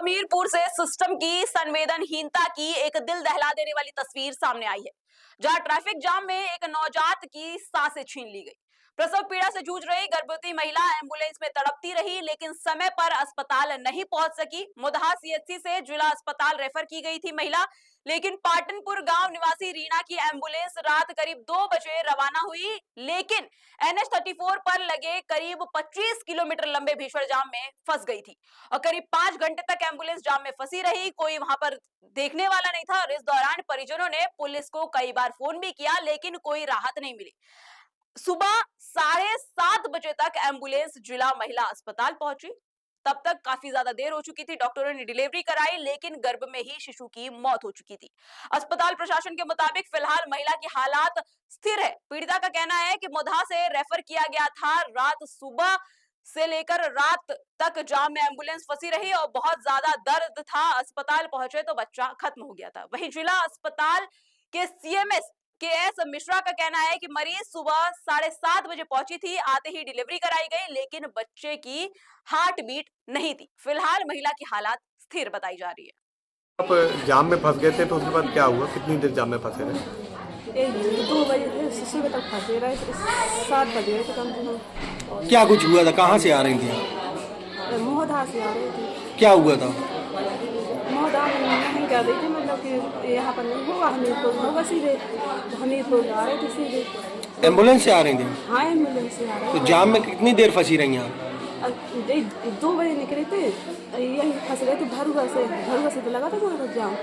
हमीरपुर से सिस्टम की संवेदनहीनता की एक दिल दहला देने वाली तस्वीर सामने आई है, जहां ट्रैफिक जाम में एक नवजात की सांसें छीन ली गई। प्रसव पीड़ा से जूझ रही गर्भवती महिला एम्बुलेंस में तड़पती रही, लेकिन समय पर अस्पताल नहीं पहुंच सकी। मुदहा सीएचसी से जिला अस्पताल रेफर की गई थी महिला, लेकिन पाटनपुर गांव निवासी रीना की एम्बुलेंस रात करीब 2 बजे रवाना हुई, लेकिन NH-34 पर लगे करीब 25 किलोमीटर लंबे भीषण जाम में फंस गई थी और करीब 5 घंटे तक एम्बुलेंस जाम में फंसी रही। कोई वहां पर देखने वाला नहीं था और इस दौरान परिजनों ने पुलिस को कई बार फोन भी किया, लेकिन कोई राहत नहीं मिली। सुबह 7:30 बजे तक एम्बुलेंस जिला महिला अस्पताल पहुंची। तब तक काफी ज्यादा देर हो चुकी थी। डॉक्टरों ने डिलीवरी कराई, लेकिन गर्भ में ही शिशु की मौत हो चुकी थी। अस्पताल प्रशासन के मुताबिक फिलहाल महिला की हालात स्थिर है। पीड़िता का कहना है कि मुदहा से रेफर किया गया था। रात सुबह से लेकर रात तक जाम में एम्बुलेंस फंसी रही और बहुत ज्यादा दर्द था। अस्पताल पहुंचे तो बच्चा खत्म हो गया था। वहीं जिला अस्पताल के CMS KS मिश्रा का कहना है कि मरीज सुबह 7:30 बजे पहुंची थी। आते ही डिलीवरी कराई गई, लेकिन बच्चे की हार्ट बीट नहीं थी। फिलहाल महिला की हालात स्थिर बताई जा रही है। आप जाम में फंस गए थे तो उसके बाद क्या हुआ? कितनी देर जाम में फंसे रहे? 2 बजे से सुबह तक फंसे रहे, 7 बजे तो कम से कम। क्या कुछ हुआ था? कहाँ से आ रही थी? मोहदा से आ रही थी। क्या हुआ था? मोहदा में नहीं कर रही थी, मतलब कि यहाँ पर नहीं होगा, हमीरपुर होगा सीधे, हमीरपुर आ रही थी सीधे। एम्बुलेंस से आ रही थी? हाँ, एम्बुलेंस से आ रही तो जाम में कितनी देर फंसी रही हैं? 2 बजे निकले थे, यही फंस गए थे। भरुआ से तो लगा था वहाँ जाम,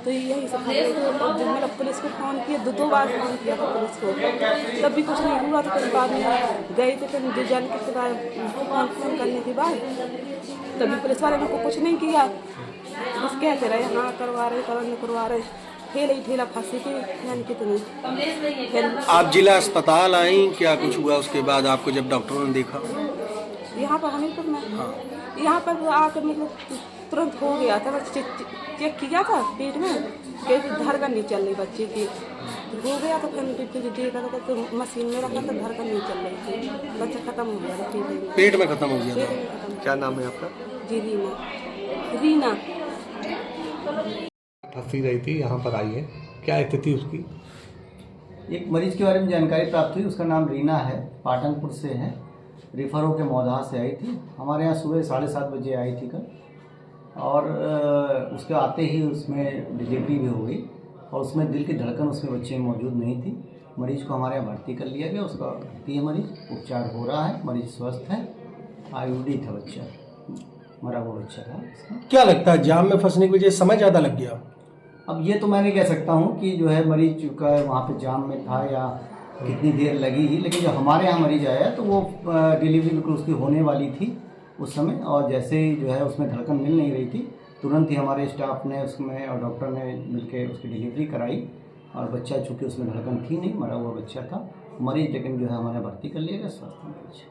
तो यही से फंस गए थे। और जब मतलब पुलिस को फ़ोन किया, 2 बार फ़ोन किया था पुलिस को, तब भी कुछ नहीं हुआ। तो फिर बाद में गए थे, फिर जान के बाद फ़ोन करने के बाद तभी पुलिस वाले ने कुछ नहीं किया। बस कहते रहे हाँ करवा रहे, ठेला फांसी थी यानी कितनी। फिर आप जिला अस्पताल आई, क्या कुछ हुआ उसके बाद आपको जब डॉक्टरों ने देखा? यहाँ पर हमीरपुर में, यहाँ पर आकर मतलब तुरंत हो गया था। बस चेक किया था पेट में, धड़कन नहीं चल रही बच्चे की, हो गया था। फिर देखा था तो मशीन में रखा था, धड़कन नहीं चल रही थी, बच्चा खत्म हो गया था। पेट में खत्म हो गया था। क्या नाम है आपका? जी रीना। फंसी रही थी, यहाँ पर आई है, क्या स्थिति उसकी? एक मरीज के बारे में जानकारी प्राप्त हुई। उसका नाम रीना है, पाटनपुर से है, रेफर होकर मोदहा से आई थी। हमारे यहाँ सुबह 7:30 बजे आई थी कल, और उसके आते ही उसमें डिलीवरी भी हो गई और उसमें दिल की धड़कन उसमें बच्चे में मौजूद नहीं थी। मरीज को हमारे यहाँ भर्ती कर लिया गया। उसका भर्ती है, मरीज उपचार हो रहा है, मरीज स्वस्थ है। IUD था बच्चा, मरा हुआ बच्चा था। क्या लगता है जाम में फंसने की वजह से समय ज़्यादा लग गया? अब ये तो मैं नहीं कह सकता हूँ कि जो है मरीज चुका है वहाँ पे जाम में था या कितनी देर लगी ही, लेकिन जो हमारे यहाँ मरीज आया तो वो डिलीवरी बिल्कुल उसकी होने वाली थी उस समय, और जैसे ही जो है उसमें धड़कन मिल नहीं रही थी, तुरंत ही हमारे स्टाफ ने उसमें और डॉक्टर ने मिलकर उसकी डिलीवरी कराई। और बच्चा चूँकि उसमें धड़कन थी नहीं, मरा हुआ बच्चा था, मरीज लेकिन जो है हमारे भर्ती कर लिया गया, स्वस्थ मरीज।